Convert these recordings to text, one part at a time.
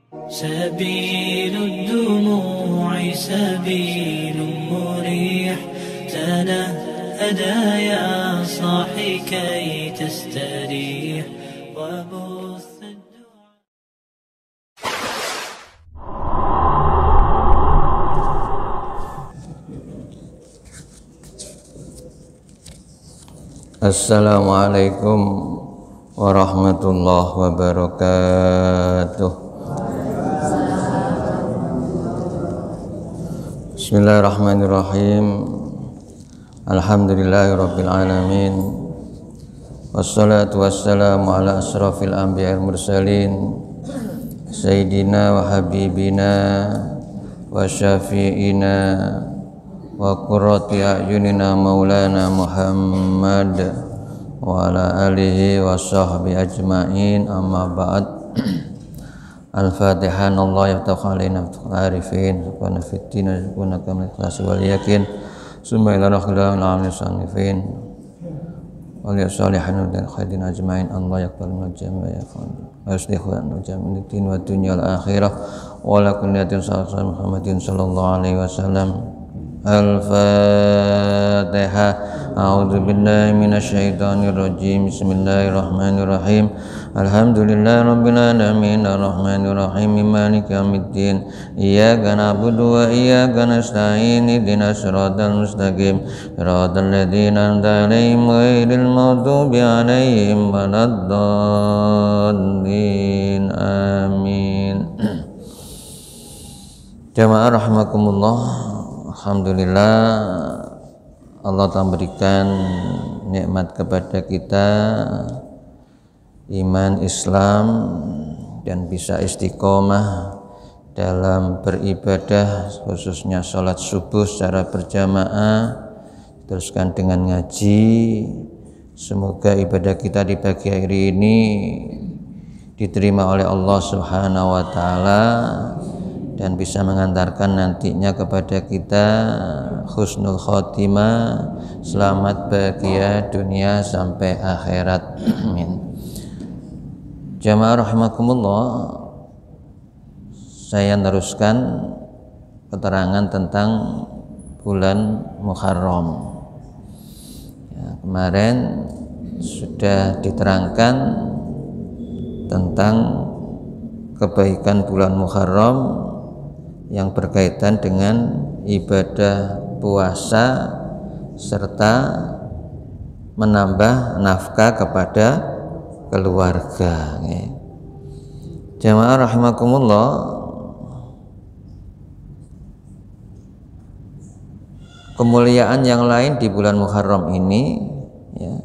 سبيل الدموع سبيل مريح تنهدى يا صاحي كي تستريح وبث Assalamualaikum warahmatullahi wabarakatuh. Bismillahirrahmanirrahim. Alhamdulillahirabbil alamin. Wassalatu wassalamu ala asrafil anbiya'il mursalin sayyidina wa habibina wa syafi'ina wa qurrati a'yunina maulana Muhammad wa ala alihi wa sahbihi ajma'in, amma ba'd. Al-Fatihah. Allah yaftahu alaina arifin subhana fitina subhana kamil ikhlas wal yakin summa ila rakhilal alamin sanifin wal yasalihin dan khairin ajma'in. Allah yaqbal minal jami'a wa yuslihu lana jami'ad din wa dunya wal akhirah wa la kunnatin sallallahu Muhammadin sallallahu alaihi wasallam. Al-Fatihah. A'udzu billahi minasy syaithanir rajim. Bismillahirrahmanirrahim. Alhamdulillahirabbil alamin arrahmanir rahim maliki yaumiddin. Iyyaka na'budu wa iyyaka nasta'in. Ihdinas siratal mustaqim. Siratal ladzina an'amta 'alaihim ghairil maghdubi 'alaihim waladdallin. Amin. Jamaah rahimakumullah. Alhamdulillah, Allah telah berikan nikmat kepada kita iman Islam dan bisa istiqomah dalam beribadah, khususnya sholat subuh secara berjamaah, teruskan dengan ngaji. Semoga ibadah kita di pagi hari ini diterima oleh Allah Subhanahu wa Ta'ala dan bisa mengantarkan nantinya kepada kita husnul khotimah, selamat bahagia dunia sampai akhirat. Amin. Jamaah rahimakumullah, saya meneruskan keterangan tentang bulan Muharram. Ya, kemarin sudah diterangkan tentang kebaikan bulan Muharram yang berkaitan dengan ibadah puasa serta menambah nafkah kepada keluarga. Jamaah rahimakumullah, kemuliaan yang lain di bulan Muharram ini ya,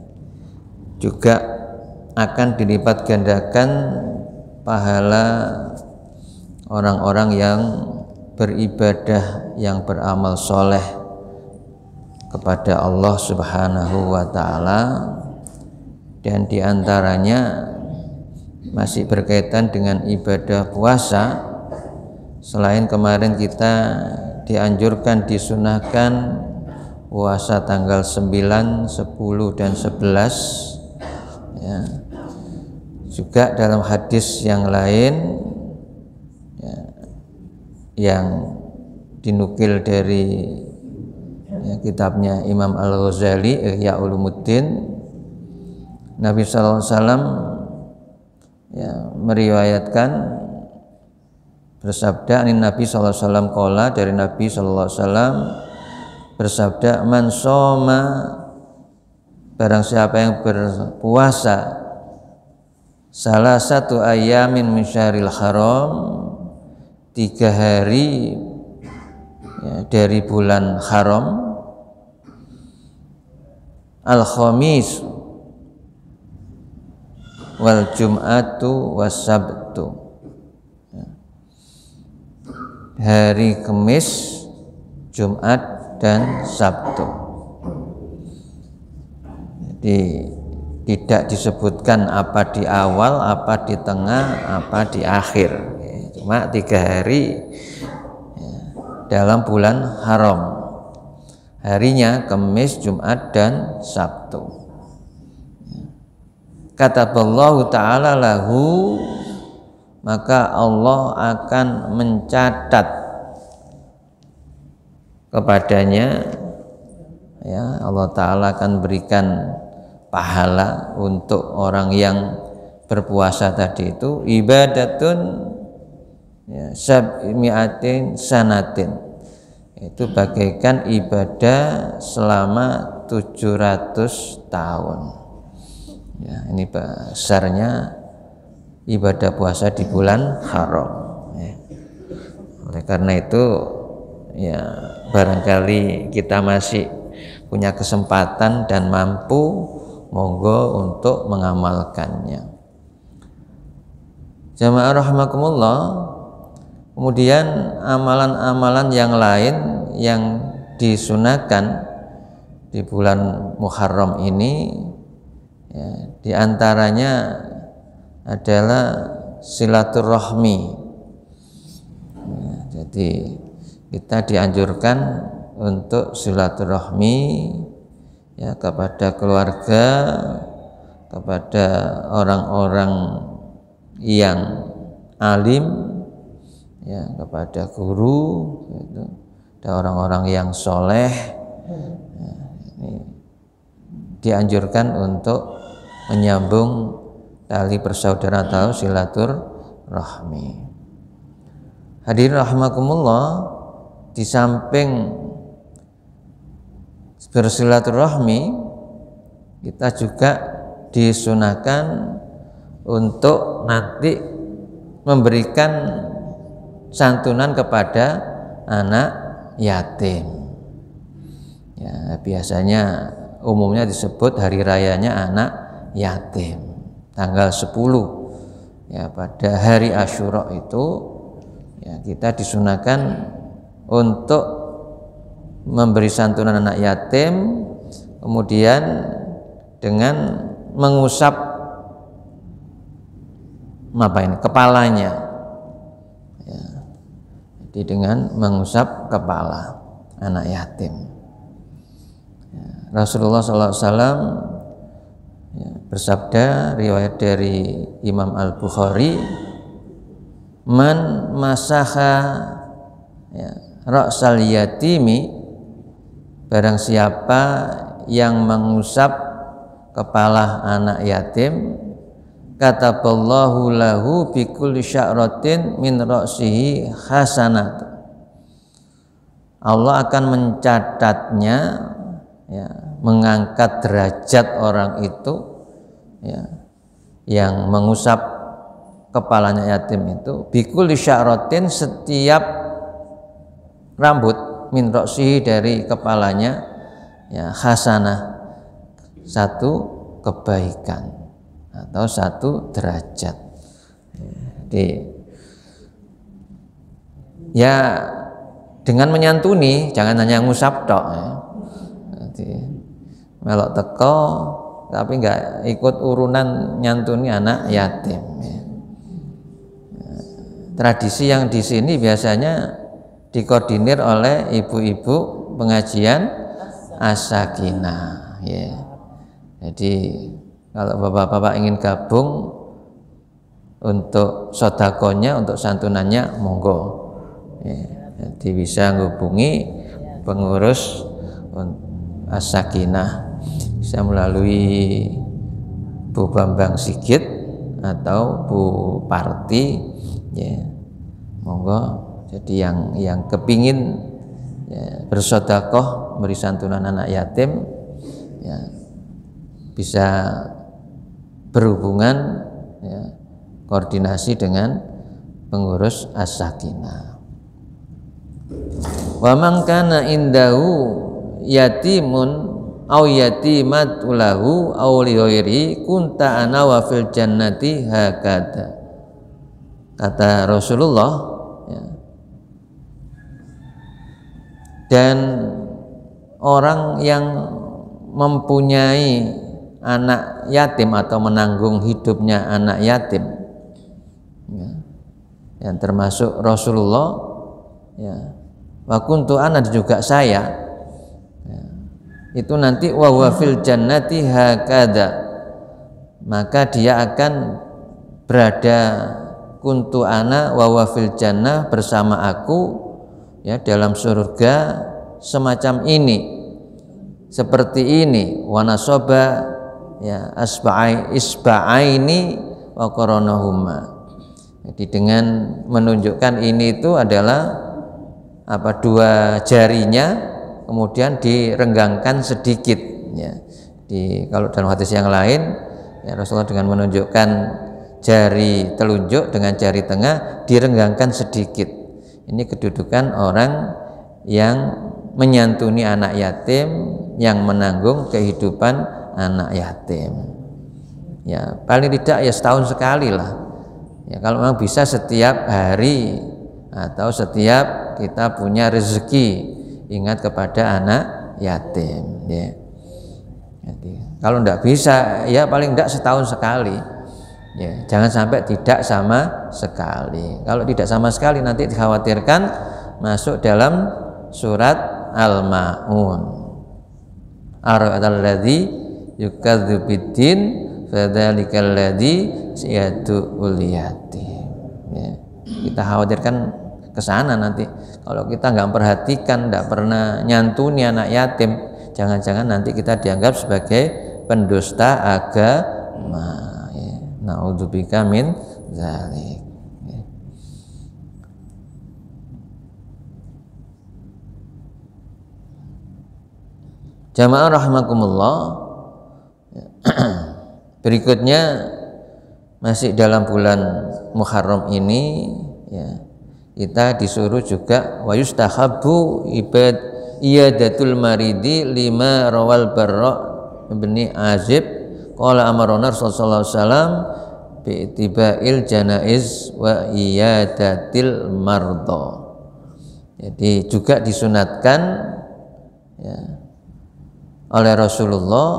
juga akan dilipat gandakan pahala orang-orang yang beribadah, yang beramal soleh kepada Allah Subhanahu wa Ta'ala, dan diantaranya masih berkaitan dengan ibadah puasa. Selain kemarin kita dianjurkan, disunahkan puasa tanggal 9, 10 dan 11 ya, juga dalam hadis yang lain ya, yang dinukil dari ya, kitabnya Imam Al-Ghazali Ihya Ulumuddin, Nabi sallallahu alaihi wasallam ya, meriwayatkan bersabda, Nabi sallallahu alaihi wasallam qala, dari Nabi sallallahu alaihi wasallam bersabda, man shoma, barang siapa yang berpuasa salah satu ayamin min syahril haram, 3 hari ya, dari bulan haram, al-khamis wal jum'atu was sabtu, hari Kamis, Jumat dan Sabtu. Jadi tidak disebutkan apa di awal, apa di tengah, apa di akhir. Cuma 3 hari dalam bulan haram. Harinya Kamis, Jumat dan Sabtu. Kataballahu ta'ala lahu maka Allah akan mencatat kepadanya, ya, Allah Ta'ala akan berikan pahala untuk orang yang berpuasa tadi itu ibadatun, ya, sab'imi'atin sanatin, itu bagaikan ibadah selama 700 tahun. Ya, ini besarnya ibadah puasa di bulan haram. Ya. Oleh karena itu, ya, barangkali kita masih punya kesempatan dan mampu, monggo untuk mengamalkannya. Jamaah rahimakumullah. Kemudian amalan-amalan yang lain yang disunahkan di bulan Muharram ini, ya, diantaranya adalah silaturahmi. Ya, jadi kita dianjurkan untuk silaturahmi, ya, kepada keluarga, kepada orang-orang yang alim, ya, kepada guru, gitu, ada orang-orang yang soleh, ya, ini dianjurkan untuk menyambung tali persaudaraan atau silaturahmi. Hadirin rahimakumullah, di samping bersilaturahmi, kita juga disunahkan untuk nanti memberikan santunan kepada anak yatim. Ya, biasanya umumnya disebut hari rayanya anak yatim, tanggal 10, ya, pada hari Asyura itu, ya, kita disunahkan untuk memberi santunan anak yatim, kemudian dengan mengusap kepalanya, ya, jadi dengan mengusap kepala anak yatim. Ya, Rasulullah SAW, ya, bersabda, riwayat dari Imam Al-Bukhari, man masaha, ya, ra'sal yatimi, barang siapa yang mengusap kepala anak yatim, kataballahu lahu bi kulli sya'ratin min ra'sihi hasanat, Allah akan mencatatnya, ya, mengangkat derajat orang itu, ya, yang mengusap kepalanya yatim itu, bi kulli sya'ratin, setiap rambut, min ra'sihi, dari kepalanya, ya, hasanah, satu kebaikan atau satu derajat. Jadi, ya, dengan menyantuni, jangan hanya ngusap tok, ya. Jadi, melok teko tapi nggak ikut urunan nyantuni anak yatim, ya. Tradisi yang di sini biasanya dikoordinir oleh ibu-ibu pengajian As-Sakinah, ya. Jadi kalau bapak-bapak ingin gabung untuk sodakonya, untuk santunannya, monggo, ya. Jadi bisa menghubungi pengurus As-Sakinah, bisa melalui Bu Bambang Sigit atau Bu Parti, ya, monggo. Jadi yang kepingin, ya, bersodakoh, beri santunan anak yatim, ya, bisa berhubungan, ya, koordinasi dengan pengurus As-Sakinah. Wa man kana indahu yatimun aw yatimat lahu aw li ghairi kunta ana wa fil jannati hakada. Kata Rasulullah, ya, dan orang yang mempunyai anak yatim atau menanggung hidupnya anak yatim, ya, yang termasuk Rasulullah, ya, wa kuntu ana, juga saya, ya, itu nanti wa huwa fil jannati hakada, maka dia akan berada kuntu ana wa huwa fil jannah, bersama aku ya dalam surga semacam ini, seperti ini, wa nasaba ya isba'aini wa qaranahuma. Jadi dengan menunjukkan ini itu adalah dua jarinya kemudian direnggangkan sedikit ya. Kalau dalam hadis yang lain ya, Rasulullah dengan menunjukkan jari telunjuk dengan jari tengah direnggangkan sedikit. Ini kedudukan orang yang menyantuni anak yatim, yang menanggung kehidupan anak yatim. Ya paling tidak ya setahun sekali lah. Ya kalau memang bisa setiap hari atau setiap kita punya rezeki, ingat kepada anak yatim ya. Jadi, kalau tidak bisa ya paling tidak setahun sekali ya, jangan sampai tidak sama sekali. Kalau tidak sama sekali nanti dikhawatirkan masuk dalam surat Al-Ma'un, ara'atal ladzi yukadzibu biddin fadzalikal ladzi yad'ul yatim ya. Kita khawatirkan ke sana nanti. Kalau kita nggak perhatikan, nggak pernah nyantuni anak yatim, jangan-jangan nanti kita dianggap sebagai pendusta agama. Ya. Na'udzubika min dzalik. Ya. Jamaah rahimakumullah. Ya. Berikutnya masih dalam bulan Muharram ini ya, kita disuruh juga wa yustahabbu iyadatul maridi lima rawal Barra bin Azib qala amarona Rasulullah sallallahu alaihi wasallam bi itiba'il janaiz wa iyadatil mardo. Jadi juga disunatkan ya, oleh Rasulullah,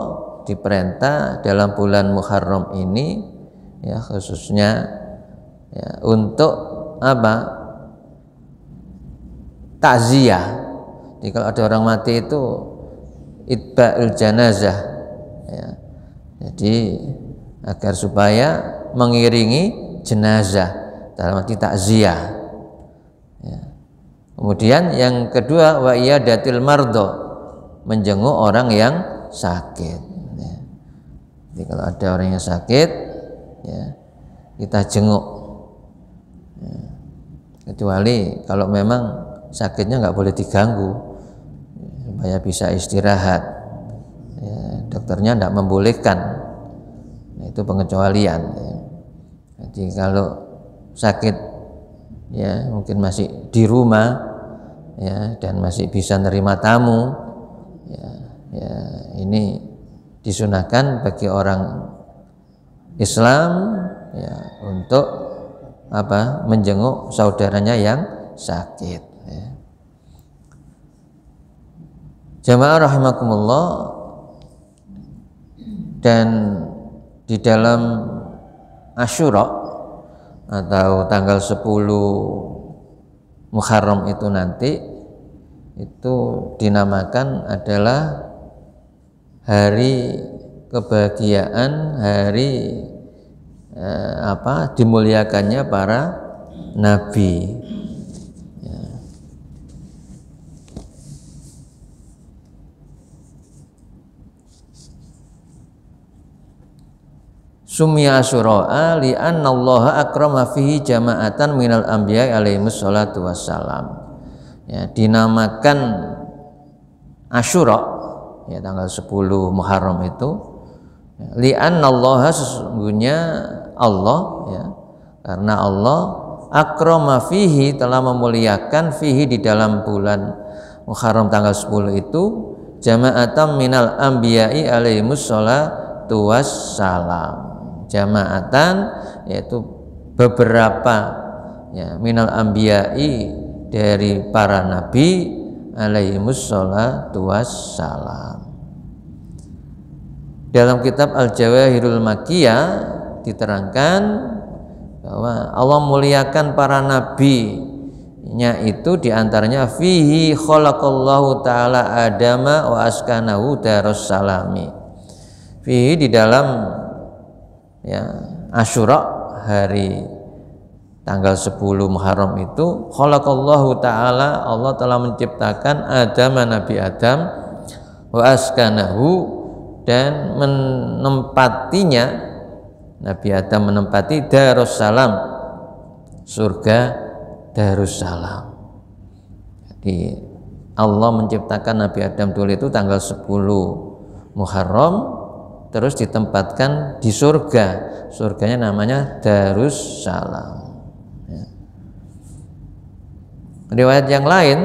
diperintah dalam bulan Muharram ini ya, khususnya ya, untuk takziah. Jadi kalau ada orang mati itu itba'ul janazah ya. Jadi agar supaya mengiringi jenazah dalam arti takziah ya. Kemudian yang kedua wa iyadatil mardo, menjenguk orang yang sakit ya. Jadi kalau ada orang yang sakit ya, kita jenguk ya. Kecuali kalau memang sakitnya nggak boleh diganggu supaya bisa istirahat ya, dokternya tidak membolehkan, nah, itu pengecualian ya. Jadi kalau sakit ya mungkin masih di rumah ya, dan masih bisa nerima tamu ya, ya ini disunahkan bagi orang Islam ya untuk menjenguk saudaranya yang sakit ya. Jamaah rahimakumullah, dan di dalam Asyura atau tanggal 10 Muharram itu nanti itu dinamakan adalah hari kebahagiaan, hari dimuliakannya para nabi ya. Sumya Asyura li'anna Allah akrama fihi jama'atan minal anbiya alaihimus salatu wassalam ya, dinamakan Asyura ya tanggal 10 Muharram itu li'anna Allah, sesungguhnya Allah ya, karena Allah akrama fihi, telah memuliakan fihi, di dalam bulan Muharram tanggal 10 itu jama'atan minal anbiya'i alaihimus salatu wassalam, jama'atan yaitu beberapa ya, minal anbiya'i dari para nabi alaihimus salatu wassalam. Dalam kitab Al-Jawahirul Makkiyah diterangkan bahwa Allah muliakan para nabi-Nya itu diantaranya fihi khalaqallahu ta'ala Adama wa askanahu darussalami. Fihi di dalam ya Asyura, hari tanggal 10 Muharram itu khalaqallahu ta'ala, Allah telah menciptakan Adam, Nabi Adam, wa askanahu, dan menempatinya, Nabi Adam menempati Darussalam, surga Darussalam. Jadi Allah menciptakan Nabi Adam dulu itu tanggal 10 Muharram, terus ditempatkan di surga. Surganya namanya Darussalam. Ya. Riwayat yang lain,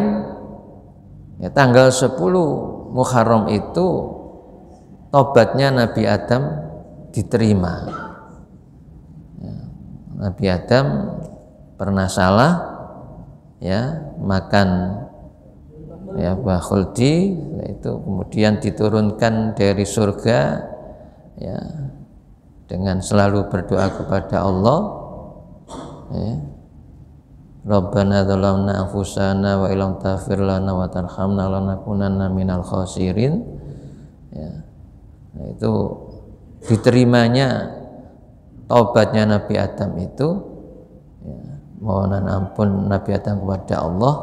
ya, tanggal 10 Muharram itu tobatnya Nabi Adam diterima. Ya. Nabi Adam pernah salah, ya, makan, ya, buah khuldi, itu kemudian diturunkan dari surga, ya, dengan selalu berdoa kepada Allah, ya. Rabbana dzalamna anfusana wa illam taghfir lana wa tarhamna lanakunanna minal khasirin. Ya. Nah, itu diterimanya taubatnya Nabi Adam itu, ya, mohonan ampun Nabi Adam kepada Allah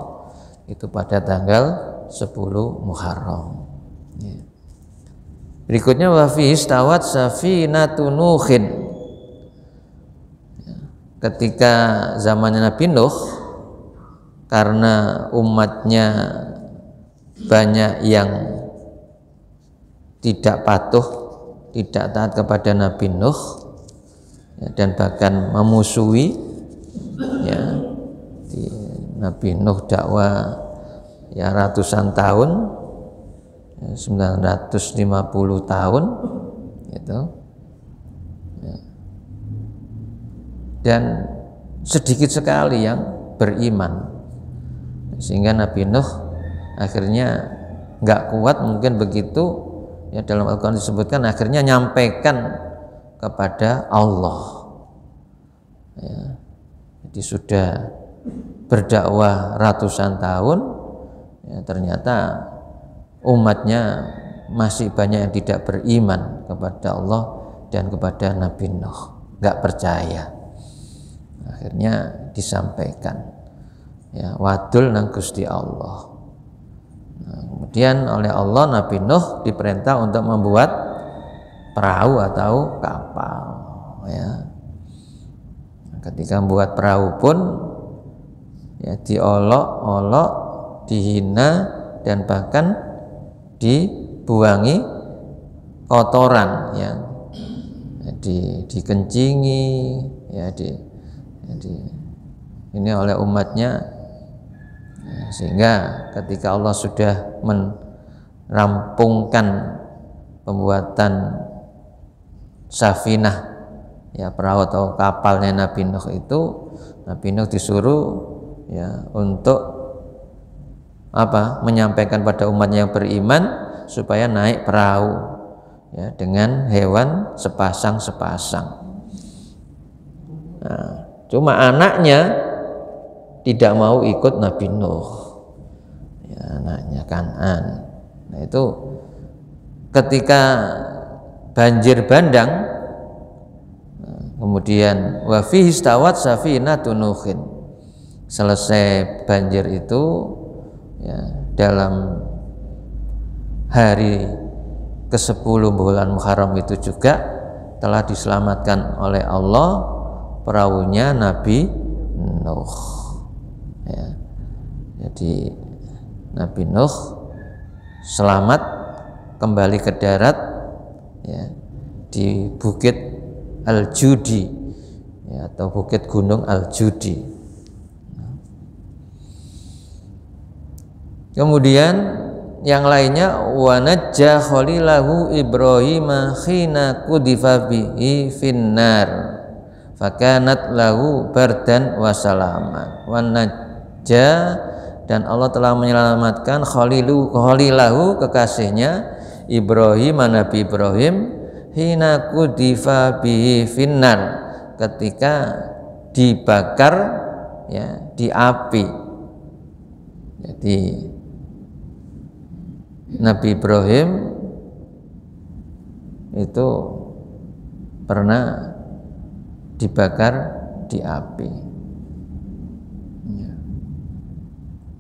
itu pada tanggal 10 Muharram. Ya. Berikutnya wa fi istawat safinatu Nuhin. Ya. Ketika zamannya Nabi Nuh, karena umatnya banyak yang tidak patuh, tidak taat kepada Nabi Nuh, ya, dan bahkan memusuhi, ya, Nabi Nuh dakwah, ya, ratusan tahun, ya, 950 tahun gitu, ya. Dan sedikit sekali yang beriman, sehingga Nabi Nuh akhirnya nggak kuat, mungkin begitu, ya, dalam Al-Quran disebutkan akhirnya nyampaikan kepada Allah, ya. Jadi sudah berdakwah ratusan tahun, ya, ternyata umatnya masih banyak yang tidak beriman kepada Allah dan kepada Nabi Nuh, nggak percaya. Akhirnya disampaikan, ya, wadul nang Gusti Allah. Nah, kemudian oleh Allah Nabi Nuh diperintah untuk membuat perahu atau kapal, ya. Ketika membuat perahu pun, ya, diolok-olok, dihina, dan bahkan dibuangi kotoran, ya, dikencingi, ya, ini oleh umatnya, ya, sehingga ketika Allah sudah merampungkan pembuatan safinah, ya, perahu atau kapalnya Nabi Nuh itu, Nabi Nuh disuruh, ya, untuk apa? Menyampaikan pada umatnya yang beriman supaya naik perahu, ya, dengan hewan sepasang-sepasang. Nah, cuma anaknya tidak mau ikut Nabi Nuh, ya, anaknya Kan'an. Nah, itu ketika banjir bandang, kemudian wa fihi istawat safinatu Nuhin, selesai banjir itu, ya, dalam hari ke-10 bulan Muharram itu juga telah diselamatkan oleh Allah perahunya Nabi Nuh, ya. Jadi Nabi Nuh selamat kembali ke darat, ya, di Bukit Al-Judi, ya, atau Bukit Gunung Al-Judi. Kemudian yang lainnya wa najja khalilahu Ibrahim khina kudifa bihi finnar fakanat lahu bardan wa salaman. Wa najja, dan Allah telah menyelamatkan khalilahu kekasihnya Ibrahim, Nabi Ibrahim, hina kudifa bihi finnar, ketika dibakar, ya, di api. Jadi Nabi Ibrahim itu pernah dibakar di api.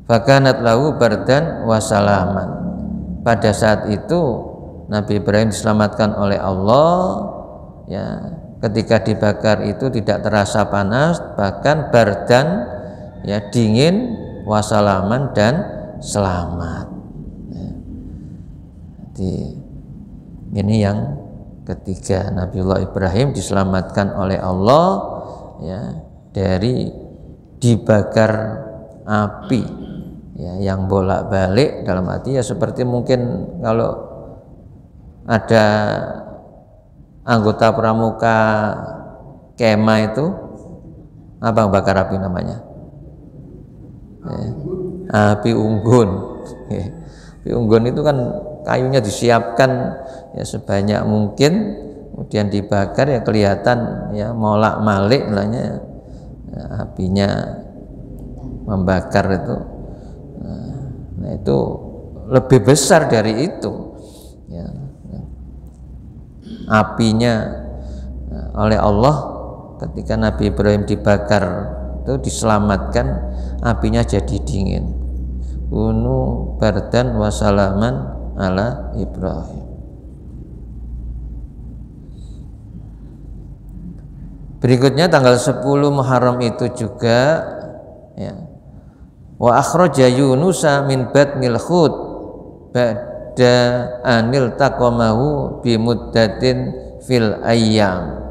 fakanat lahu bardan wa salaman. Pada saat itu Nabi Ibrahim diselamatkan oleh Allah, ya, ketika dibakar itu tidak terasa panas, bahkan bardan, ya, dingin, wasalaman, dan selamat. Ya. Jadi ini yang ketiga, Nabiullah Ibrahim diselamatkan oleh Allah, ya, dari dibakar api, ya, yang bolak-balik, dalam arti ya seperti mungkin kalau ada anggota pramuka kema itu apa bakar api namanya? Api unggun. Api unggun itu kan kayunya disiapkan ya sebanyak mungkin, kemudian dibakar, ya kelihatan ya molak-malik ya, apinya membakar itu. Nah, itu lebih besar dari itu, ya. Apinya oleh Allah ketika Nabi Ibrahim dibakar itu diselamatkan, apinya jadi dingin. Kunu bardan wa salaman ala Ibrahim. Berikutnya tanggal 10 Muharram itu juga, ya, wa akhraja Yunusa min batnil khut ba'da anil taqamahu bi muddatin fil ayyam.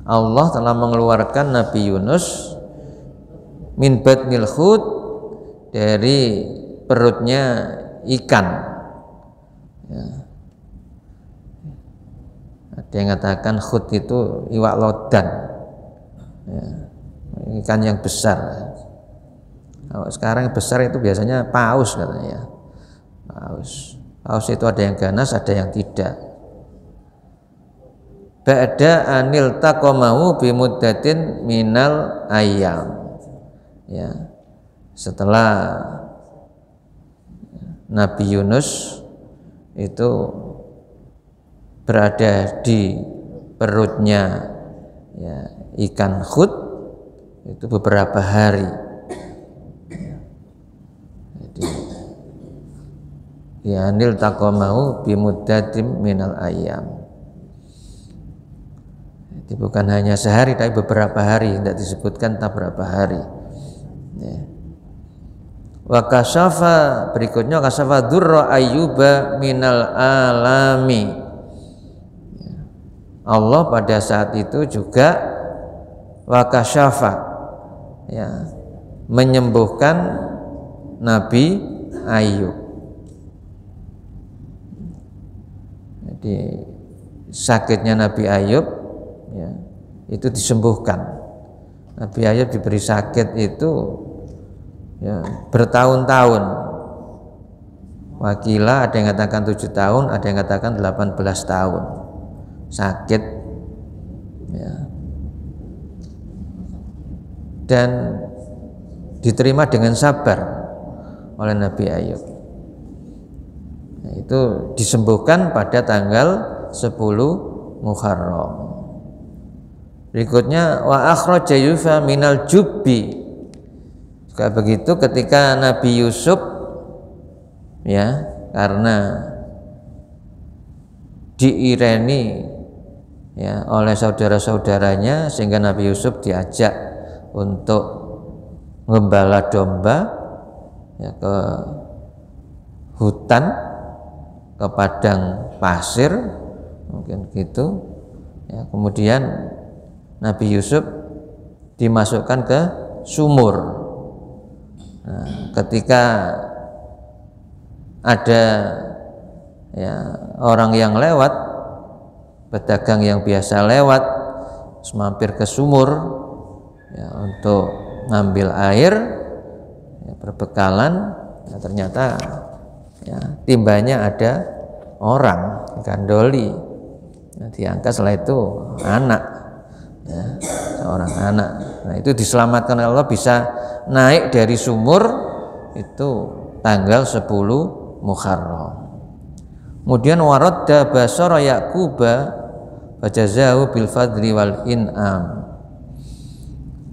Allah telah mengeluarkan Nabi Yunus min batnil khut, dari perutnya ikan, ya. Ada yang mengatakan khut itu iwak lodan, ya, ikan yang besar. Kalau sekarang besar itu biasanya paus katanya. Paus itu ada yang ganas, ada yang tidak. Ba'da anil taqamahu bimuddatin minal ayyam, ya, setelah Nabi Yunus itu berada di perutnya, ya, ikan khut itu beberapa hari. Jadi ya anil taqamahu bimuddatin minal ayyam. Jadi bukan hanya sehari tapi beberapa hari, tidak disebutkan tak berapa hari, ya. Wa kasyafa, berikutnya kasyafa durra ayyuba minal alami. Allah pada saat itu juga wa kasyafa, ya, menyembuhkan Nabi Ayub. Jadi sakitnya Nabi Ayub, ya, itu disembuhkan. Nabi Ayub diberi sakit itu, ya, bertahun-tahun. Wakilah ada yang katakan 7 tahun, ada yang katakan 18 tahun sakit, ya, dan diterima dengan sabar oleh Nabi Ayub. Nah, itu disembuhkan pada tanggal 10 Muharram. Berikutnya wa akhraja Yusufa minal jubbi. Juga begitu ketika Nabi Yusuf, ya, karena diireni, ya, oleh saudara-saudaranya, sehingga Nabi Yusuf diajak untuk gembala domba, ya, ke hutan, ke padang pasir, mungkin gitu, ya. Kemudian Nabi Yusuf dimasukkan ke sumur. Nah, ketika ada, ya, orang yang lewat, pedagang yang biasa lewat, mampir ke sumur, ya, untuk ngambil air, ya, berbekalan, ya, ternyata, ya, timbanya ada orang gandoli, ya, diangkat, setelah itu anak, ya, seorang anak. Nah, itu diselamatkan oleh Allah, bisa naik dari sumur itu tanggal 10 Muharram. Kemudian waradda basara Yaquba fajazahu bil fadli wal in'am.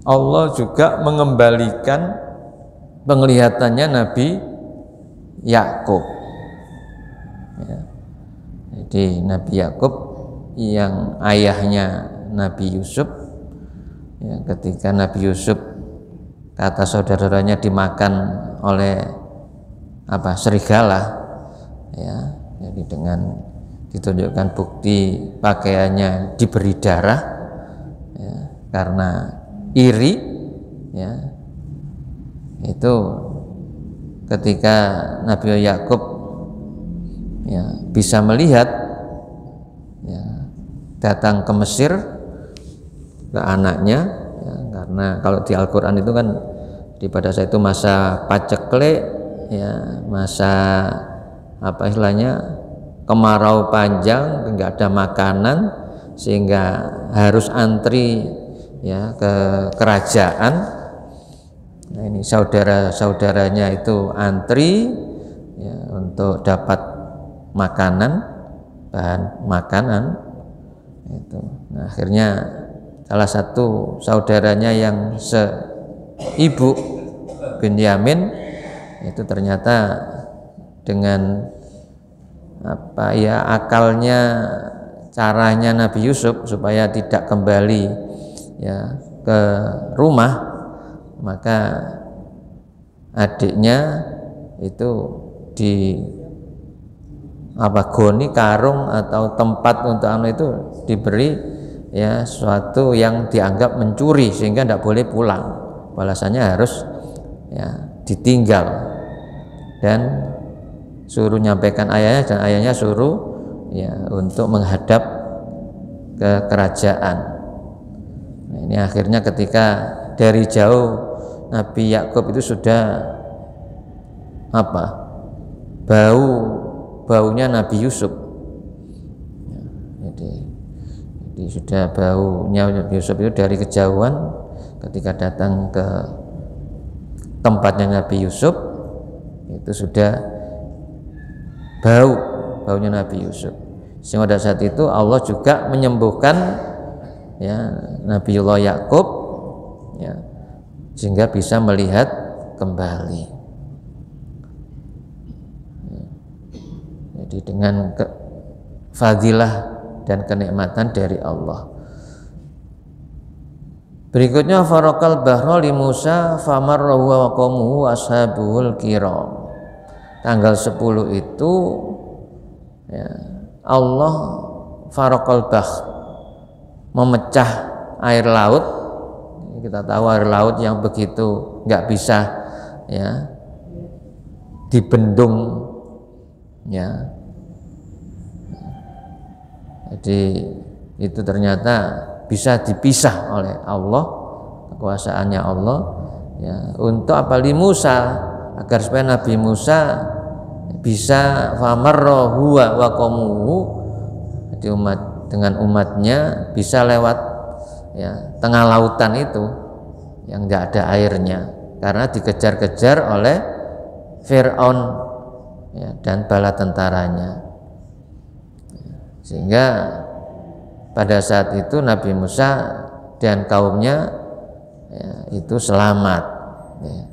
Allah juga mengembalikan penglihatannya Nabi Yakub. Ya. Jadi Nabi Yakub yang ayahnya Nabi Yusuf, ya, ketika Nabi Yusuf kata saudara-saudaranya dimakan oleh serigala, ya, jadi dengan ditunjukkan bukti pakaiannya diberi darah, ya, karena iri, ya, itu ketika Nabi Yakub, ya, bisa melihat, ya, datang ke Mesir ke anaknya, ya, karena kalau di Al-Quran itu kan pada saat itu masa paceklik, ya, masa istilahnya kemarau panjang, nggak ada makanan, sehingga harus antri, ya, ke kerajaan. Nah, ini saudara-saudaranya itu antri, ya, untuk dapat makanan, bahan makanan itu. Nah, akhirnya salah satu saudaranya yang seibu, Binyamin, itu ternyata dengan akalnya, caranya Nabi Yusuf supaya tidak kembali, ya, ke rumah, maka adiknya itu goni karung atau tempat untuk itu diberi, ya, sesuatu yang dianggap mencuri sehingga tidak boleh pulang, balasannya harus, ya, ditinggal dan suruh nyampaikan ayahnya, dan ayahnya suruh, ya, untuk menghadap ke kerajaan. Nah, ini akhirnya ketika dari jauh Nabi Yakub itu sudah baunya Nabi Yusuf, ya, jadi sudah baunya Nabi Yusuf itu dari kejauhan ketika datang ke tempatnya Nabi Yusuf itu sudah baunya Nabi Yusuf, sehingga pada saat itu Allah juga menyembuhkan, ya, Nabiullah Yakub, ya, sehingga bisa melihat kembali. Jadi dengan fadilah dan kenikmatan dari Allah. Berikutnya faraqal bahra li Musa famarra wa qaumuhu ashabul kiram. Tanggal 10 itu, ya, Allah faraqal bahr, memecah air laut. Kita tahu air laut yang begitu nggak bisa, ya, dibendung, ya. Jadi itu ternyata bisa dipisah oleh Allah, kekuasaannya Allah, ya, untuk li Musa, agar supaya Nabi Musa bisa famarra huwa wa qaumuhu, jadi dengan umatnya bisa lewat, ya, tengah lautan itu yang tidak ada airnya karena dikejar-kejar oleh Fir'aun, ya, dan bala tentaranya, sehingga pada saat itu Nabi Musa dan kaumnya, ya, itu selamat, ya.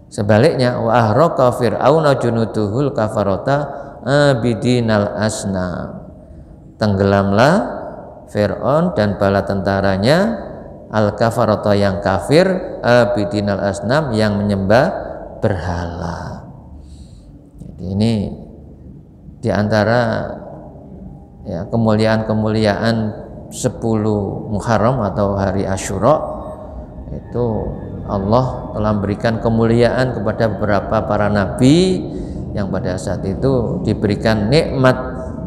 Sebaliknya wa ahraqa fir'auna junuduhul kafarata abidinal asnam, tenggelamlah Fir'aun dan bala tentaranya al-kafarata yang kafir, abidinal asnam yang menyembah berhala. Jadi ini diantara, ya, kemuliaan-kemuliaan 10 Muharram atau hari Asyura, itu Allah telah memberikan kemuliaan kepada beberapa para nabi yang pada saat itu diberikan nikmat,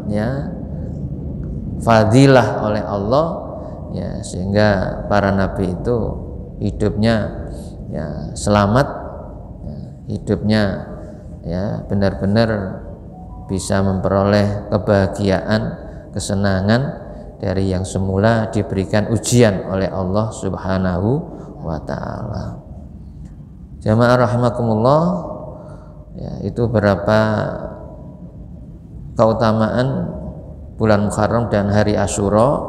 ya, fadilah oleh Allah, ya, sehingga para nabi itu hidupnya, ya, selamat, ya, hidupnya, ya, benar-benar bisa memperoleh kebahagiaan, kesenangan dari yang semula diberikan ujian oleh Allah Subhanahu wa ta'ala. Jamaah rahimakumullah, ya, itu berapa keutamaan bulan Muharram dan hari Asyura,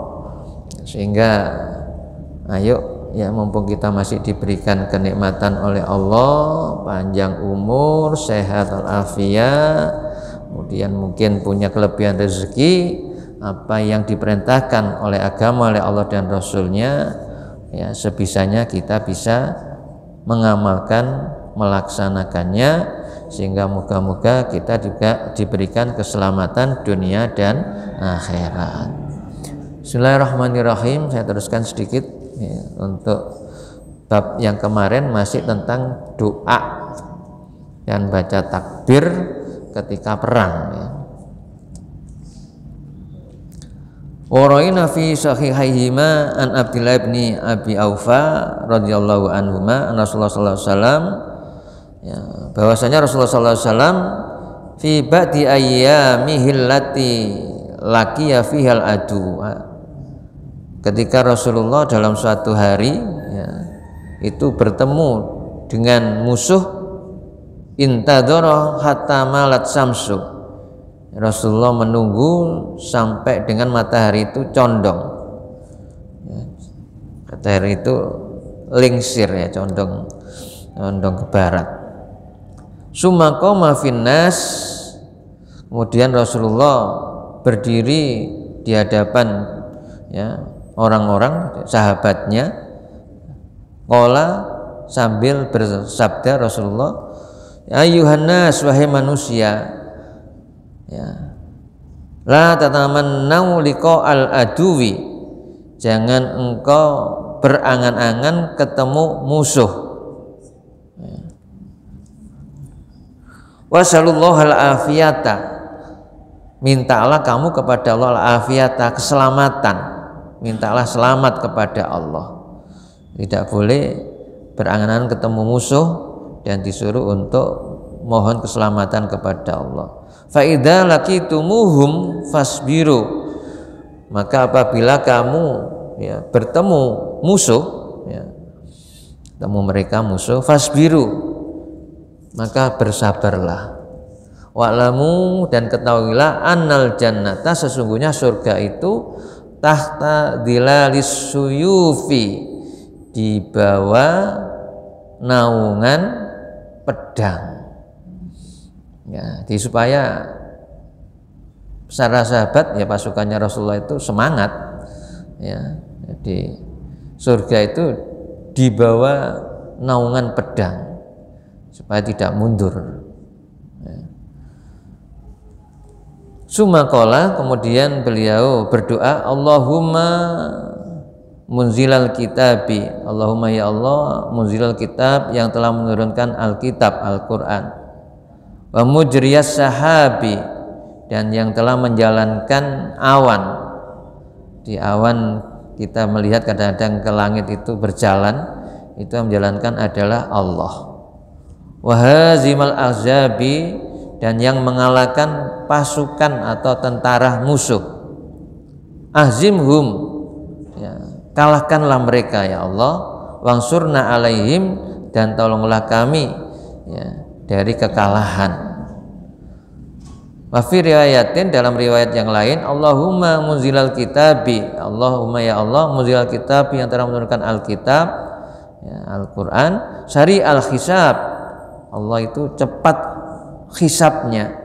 sehingga ayo ya mumpung kita masih diberikan kenikmatan oleh Allah, panjang umur, sehat walafiat, kemudian mungkin punya kelebihan rezeki, apa yang diperintahkan oleh agama, oleh Allah dan Rasulnya, ya sebisanya kita bisa mengamalkan, melaksanakannya, sehingga moga-moga kita juga diberikan keselamatan dunia dan akhirat. Bismillahirrahmanirrahim. Saya teruskan sedikit ya, untuk bab yang kemarin masih tentang doa dan baca takbir ketika perang ya. Waraina fi sahihaihima an Abdillah bin Abi Aufa radhiyallahu anhuma Rasulullah sallallahu alaihi wasallam ya, bahwasanya Rasulullah sallallahu alaihi wasallam fi ba'di ayyamihil lati laqiya fihal adu, ketika Rasulullah dalam suatu hari ya, itu bertemu dengan musuh, intadhara hatta malat samsu, Rasulullah menunggu sampai dengan matahari itu condong ya, matahari itu lingsir ya, condong ke barat. Summa qama finnas, kemudian Rasulullah berdiri di hadapan ya orang-orang sahabatnya. Qala, sambil bersabda Rasulullah, ayuhan nas, wahai manusia, ya, la tatamannau liqa'al aduwi, jangan engkau berangan-angan ketemu musuh. Wasallallahu al-afiyata, mintalah kamu kepada Allah al-afiyata, keselamatan, mintalah selamat kepada Allah. Tidak boleh berangan-angan ketemu musuh dan disuruh untuk mohon keselamatan kepada Allah. Fa idza laqitumuhum fasbiru, maka apabila kamu ya bertemu musuh ya, ketemu mereka musuh, fasbiru, maka bersabarlah. Wa'lamu, dan ketahuilah, annal jannata, sesungguhnya surga itu tahta dhilalis suyufi, di bawah naungan pedang. Ya, jadi supaya para sahabat ya pasukannya Rasulullah itu semangat ya. Jadi surga itu di bawah naungan pedang supaya tidak mundur ya. Sumaqala, kemudian beliau berdoa, Allahumma munzilal kitabi, Allahumma ya Allah munzilal kitab, yang telah menurunkan Alkitab Al-Quran, wa mujriyas sahabi, dan yang telah menjalankan awan. Di awan kita melihat kadang-kadang ke langit itu berjalan, itu yang menjalankan adalah Allah. Wa hazimal ahzabi, dan yang mengalahkan pasukan atau tentara musuh. Ahzimhum, ya, kalahkanlah mereka ya Allah. Wangsurna alaihim, dan tolonglah kami ya dari kekalahan. Wa fi riwayatin, dalam riwayat yang lain, Allahumma munzilal kitabi, Allahumma ya Allah munzilal kitab, yang telah menurunkan Alkitab ya, Al-Quran, syari al-hisab, Allah itu cepat hisabnya.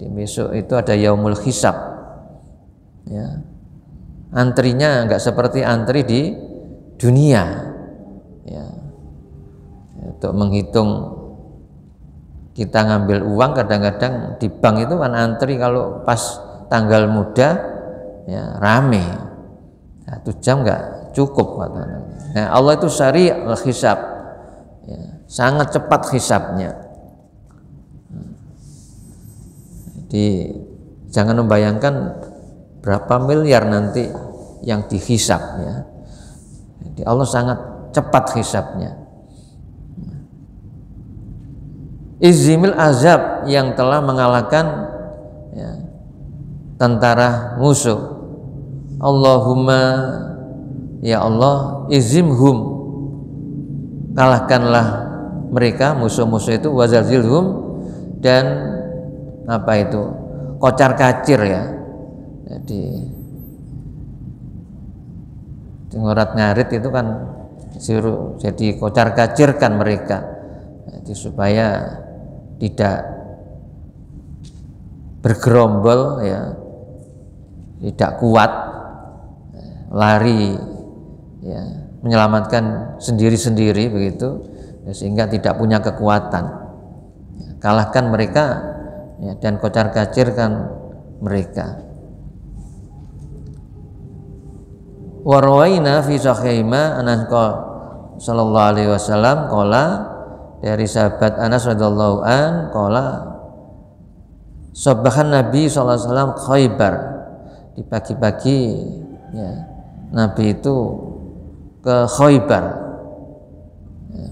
Di besok itu ada yaumul hisab ya. Antrinya enggak seperti antri di dunia ya. Untuk menghitung kita ngambil uang, kadang-kadang di bank itu kan antri kalau pas tanggal muda ya rame, 1 jam enggak cukup katanya. Nah, Allah itu syari al-hisab ya, sangat cepat hisabnya. Jadi jangan membayangkan berapa miliar nanti yang dihisab ya. Jadi Allah sangat cepat hisabnya. Izimil azab, yang telah mengalahkan ya, tentara musuh. Allahumma ya Allah izimhum, kalahkanlah mereka musuh-musuh itu, wazalzilhum, dan apa itu kocar kacir ya. Jadi ngorat ngarit itu kan jadi kocar-kacirkan mereka, jadi supaya tidak bergerombol, ya, tidak kuat, lari, ya, menyelamatkan sendiri-sendiri begitu, ya, sehingga tidak punya kekuatan. Ya, kalahkan mereka, ya, dan kocar-kacirkan mereka. Warwaina fi sahihima Anas sallallahu alaihi wasallam qala, dari sahabat Anas radhiyallahu an qala, sabahan Nabi sallallahu alaihi wasallam Khaybar, di pagi-pagi, ya, Nabi itu ke Khaybar, ya,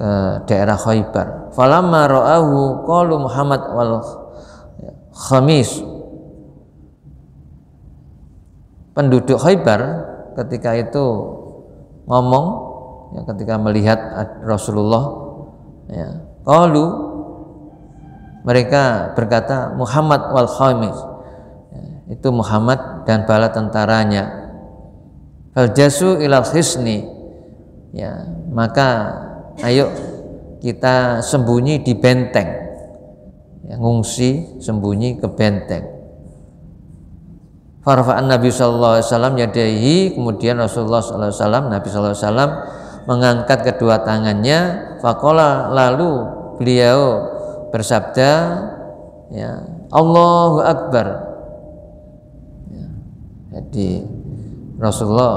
ke daerah Khaybar. Falamma ra'ahu qalu Muhammad wal Khamis. Penduduk Khaybar ketika itu ngomong, ya, ketika melihat Rasulullah, ya, qalu, mereka berkata Muhammad wal Khamis, ya, itu Muhammad dan bala tentaranya. Faljasu ilal hisni, ya, maka ayo kita sembunyi di benteng, ya, ngungsi sembunyi ke benteng. Farfa'an Nabi sallallahu alaihi wasallam yadaihi, kemudian Rasulullah sallallahu alaihi wasallam, Nabi sallallahu alaihi wasallam mengangkat kedua tangannya. Faqala, lalu beliau bersabda, ya, Allahu Akbar. Ya, jadi Rasulullah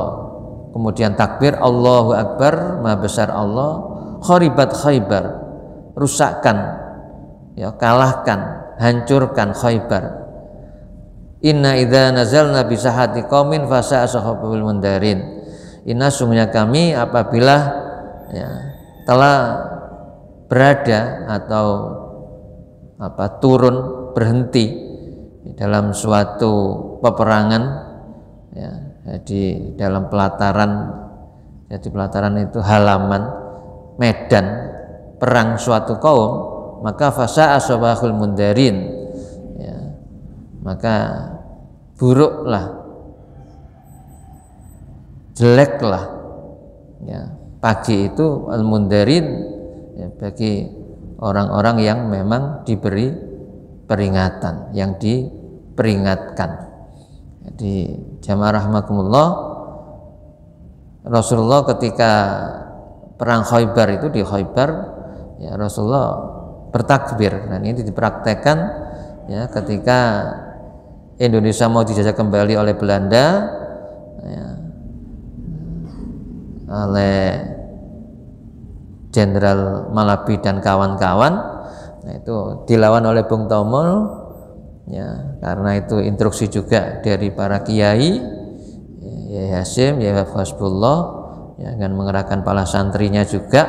kemudian takbir, Allahu Akbar, maha besar Allah. Kharibat Khaybar, rusakkan, ya, kalahkan, hancurkan Khaybar. Inna idza nazalna bi sahati qaumin fasa ashabul mundarin. Inna, sungguhnya kami apabila, ya, telah berada atau turun, berhenti di dalam suatu peperangan, ya, jadi dalam pelataran, jadi pelataran itu halaman, medan perang suatu kaum, maka fasa ashabul mundarin, maka buruklah, jeleklah, ya, pagi itu al-mundarin, ya, bagi orang-orang yang memang diberi peringatan, yang diperingatkan. Jadi jamaah rahmakumullah, Rasulullah ketika perang Khaybar itu, di Khaybar, ya, Rasulullah bertakbir, dan ini dipraktekkan, ya, ketika Indonesia mau dijajah kembali oleh Belanda, ya, oleh Jenderal Malabi dan kawan-kawan. Nah, itu dilawan oleh Bung Tomo, ya, karena itu instruksi juga dari para kiai, ya, Hasim, ya, Hasbullah, ya, dengan mengerahkan para santrinya juga,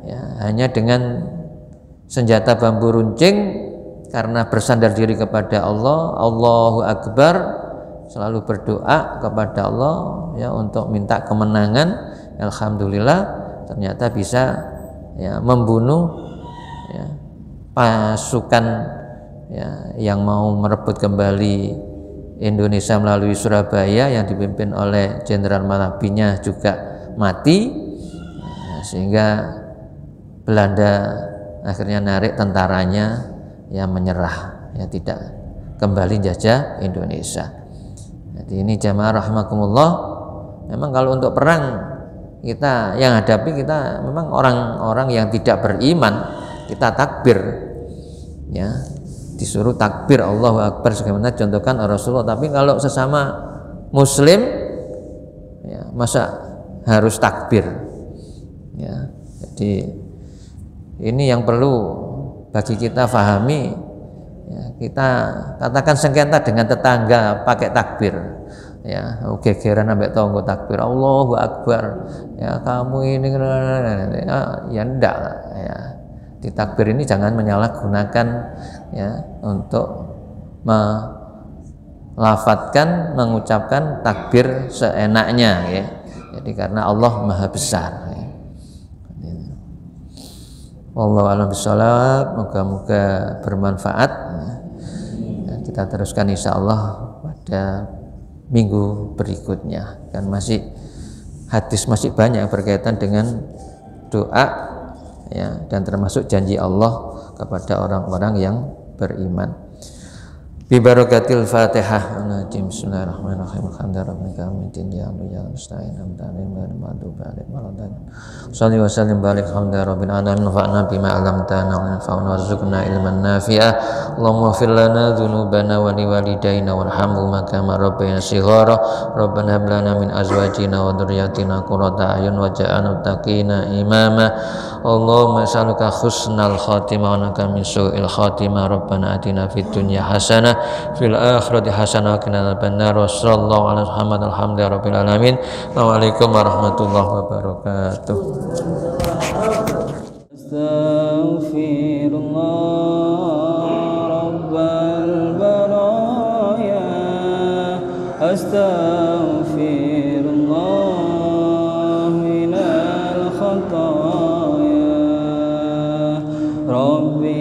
ya, hanya dengan senjata bambu runcing, karena bersandar diri kepada Allah, Allahu Akbar, selalu berdoa kepada Allah, ya, untuk minta kemenangan. Alhamdulillah ternyata bisa, ya, membunuh, ya, pasukan, ya, yang mau merebut kembali Indonesia melalui Surabaya yang dipimpin oleh Jenderal Malabinya juga mati, ya, sehingga Belanda akhirnya narik tentaranya, ya, menyerah, ya, tidak kembali jajah Indonesia. Jadi ini jamaah rahmakumullah, memang kalau untuk perang kita yang hadapi, kita memang orang-orang yang tidak beriman, kita takbir, ya, disuruh takbir Allahu Akbar sebagaimana contohkan Rasulullah. Tapi kalau sesama muslim, ya, masa harus takbir, ya. Jadi ini yang perlu bagi kita fahami, ya, kita katakan sengketa dengan tetangga pakai takbir, ya, gegeran sampai tonggo takbir Allahu Akbar, ya, kamu ini, ya, enggak, ya, di takbir ini jangan menyalahgunakan, ya, untuk melafatkan, mengucapkan takbir seenaknya, ya. Jadi karena Allah Maha Besar, ya. Wallahu a'lam bishawab, moga-moga bermanfaat. Kita teruskan insyaallah pada minggu berikutnya, kan masih hadis masih banyak berkaitan dengan doa ya, dan termasuk janji Allah kepada orang-orang yang beriman. Bi barakatil Fatihah. Bismillahirrahmanirrahim. Alhamdulillahi hamidin ya Allah musta'in amdanin wa maghdubi alaihim waladdallin. Shalli wa sallim barik alhamdulillahi rabbil alamin fa'na bima 'allamtana wa anfa'na warzuqna ilman nafi'a. Allahumma ighfir lana dzunubana wa liwalidayna warhamhuma kama rabbayana shighara. Rabbana hab lana min azwajina wa dhurriyyatina qurrata a'yun waj'alna muttaqina imama. Allahumma as'aluka husnal khatimah wa naka min su'il khatimah. Rabbana atina fid dunya hasanah fil akhirati hasanah wa qina adzabannar. Wassallallahu ala Muhammad alhamdulillahi rabbil alamin. Assalamualaikum warahmatullahi wabarakatuh. Astaghfirullah rabbal baraya, astaghfirullah minal khataya, rabbi